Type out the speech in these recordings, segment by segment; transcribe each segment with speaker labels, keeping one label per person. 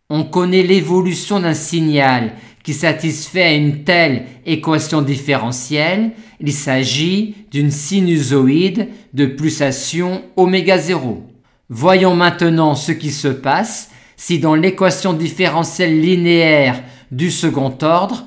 Speaker 1: On connaît l'évolution d'un signal qui satisfait à une telle équation différentielle. Il s'agit d'une sinusoïde de pulsation oméga 0. Voyons maintenant ce qui se passe si dans l'équation différentielle linéaire du second ordre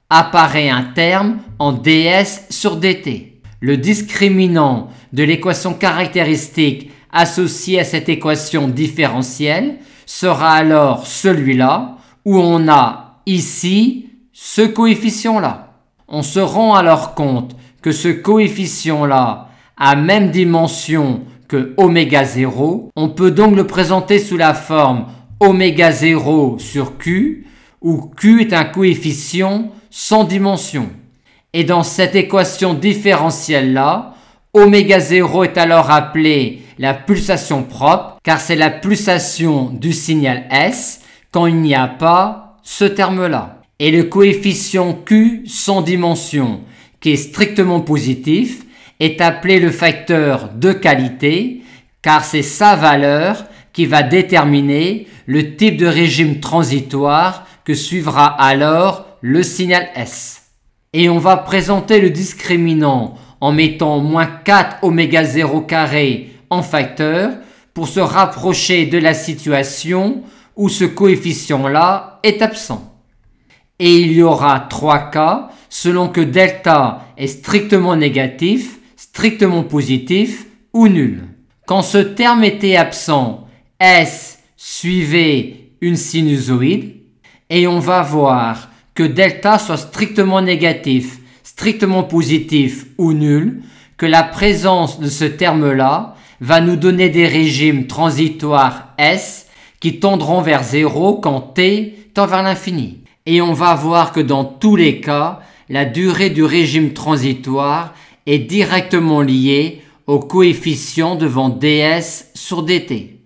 Speaker 1: apparaît un terme en ds sur dt. Le discriminant de l'équation caractéristique associée à cette équation différentielle sera alors celui-là où on a ici ce coefficient-là. On se rend alors compte que ce coefficient-là a même dimension que oméga 0. On peut donc le présenter sous la forme oméga 0 sur Q, où Q est un coefficient sans dimension. Et dans cette équation différentielle-là, oméga 0 est alors appelé la pulsation propre, car c'est la pulsation du signal S quand il n'y a pas ce terme-là. Et le coefficient Q sans dimension, qui est strictement positif, est appelé le facteur de qualité, car c'est sa valeur qui va déterminer le type de régime transitoire que suivra alors le signal S. Et on va présenter le discriminant en mettant moins 4 oméga 0 carré en facteur pour se rapprocher de la situation où ce coefficient-là est absent. Et il y aura 3 cas selon que delta est strictement négatif, strictement positif ou nul. Quand ce terme était absent, S suivait une sinusoïde et on va voir que delta soit strictement négatif, strictement positif ou nul, que la présence de ce terme-là va nous donner des régimes transitoires S qui tendront vers 0 quand t tend vers l'infini. Et on va voir que dans tous les cas, la durée du régime transitoire est directement liée au coefficient devant ds sur dt.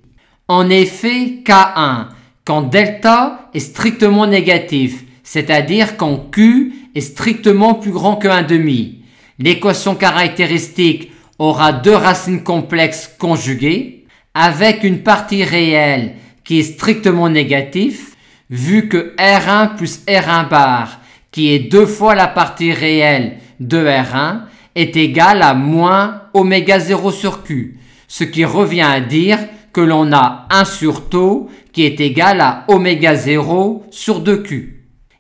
Speaker 1: En effet, K1, quand delta est strictement négatif, c'est-à-dire quand Q est strictement plus grand que 1,5, l'équation caractéristique aura deux racines complexes conjuguées, avec une partie réelle qui est strictement négative, vu que R1 plus R1 bar, qui est 2 fois la partie réelle de R1, est égal à moins oméga 0 sur Q, ce qui revient à dire que l'on a 1 sur tau qui est égal à oméga 0 sur 2Q.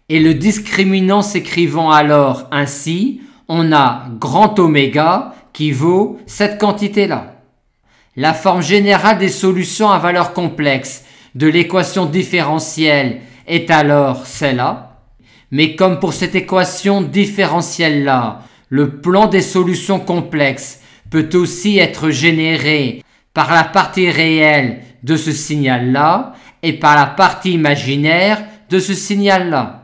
Speaker 1: Et le discriminant s'écrivant alors ainsi, on a grand oméga qui vaut cette quantité-là. La forme générale des solutions à valeur complexe de l'équation différentielle est alors celle-là. Mais comme pour cette équation différentielle-là, le plan des solutions complexes peut aussi être généré par la partie réelle de ce signal-là et par la partie imaginaire de ce signal-là.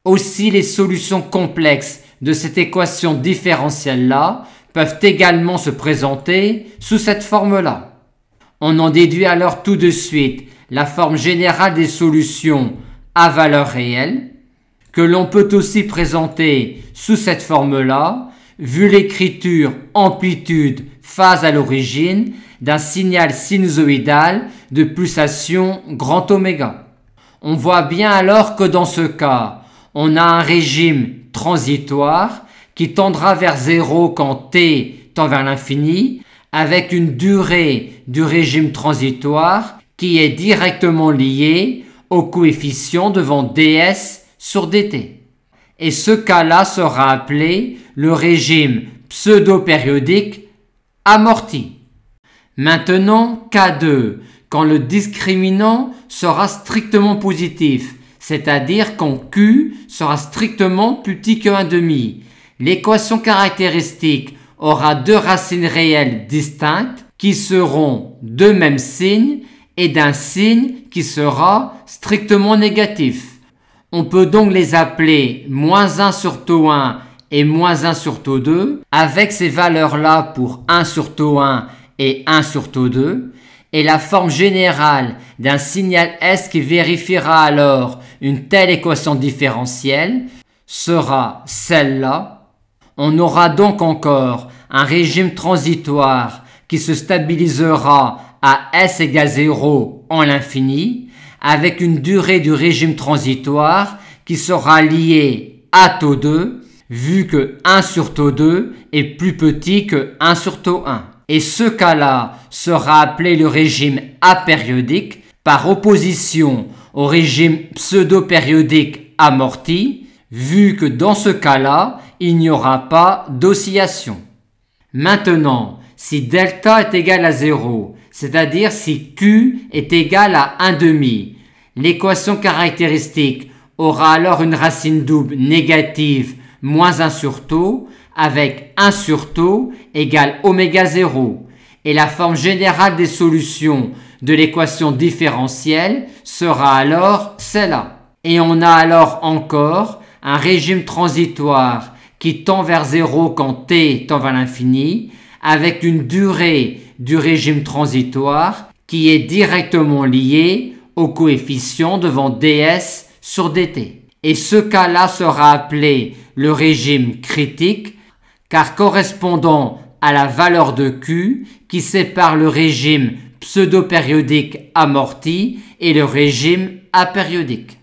Speaker 1: Aussi, les solutions complexes de cette équation différentielle-là peuvent également se présenter sous cette forme-là. On en déduit alors tout de suite la forme générale des solutions à valeur réelle, que l'on peut aussi présenter sous cette forme-là, vu l'écriture amplitude phase à l'origine d'un signal sinusoïdal de pulsation grand oméga. On voit bien alors que dans ce cas, on a un régime transitoire qui tendra vers 0 quand t tend vers l'infini, avec une durée du régime transitoire qui est directement liée au coefficient devant ds sur dt. Et ce cas-là sera appelé le régime pseudo-périodique amorti. Maintenant, K2, quand le discriminant sera strictement positif, c'est-à-dire quand Q sera strictement plus petit que 1,5. L'équation caractéristique aura deux racines réelles distinctes qui seront deux mêmes signes et d'un signe qui sera strictement négatif. On peut donc les appeler moins 1 sur tau 1 et moins 1 sur tau 2 avec ces valeurs-là pour 1 sur tau 1 et 1 sur tau 2. Et la forme générale d'un signal S qui vérifiera alors une telle équation différentielle sera celle-là. On aura donc encore un régime transitoire qui se stabilisera à S égale 0 en l'infini, avec une durée du régime transitoire qui sera liée à taux 2, vu que 1 sur taux 2 est plus petit que 1 sur taux 1. Et ce cas-là sera appelé le régime apériodique par opposition au régime pseudo-périodique amorti, vu que dans ce cas-là, il n'y aura pas d'oscillation. Maintenant, si delta est égal à 0, c'est-à-dire si Q est égal à 1,5, l'équation caractéristique aura alors une racine double négative moins 1 sur taux avec 1 sur taux égale oméga 0. Et la forme générale des solutions de l'équation différentielle sera alors celle-là. Et on a alors encore un régime transitoire qui tend vers 0 quand t tend vers l'infini, avec une durée du régime transitoire qui est directement liée au coefficient devant ds sur dt. Et ce cas-là sera appelé le régime critique, car correspondant à la valeur de Q qui sépare le régime pseudo-périodique amorti et le régime apériodique.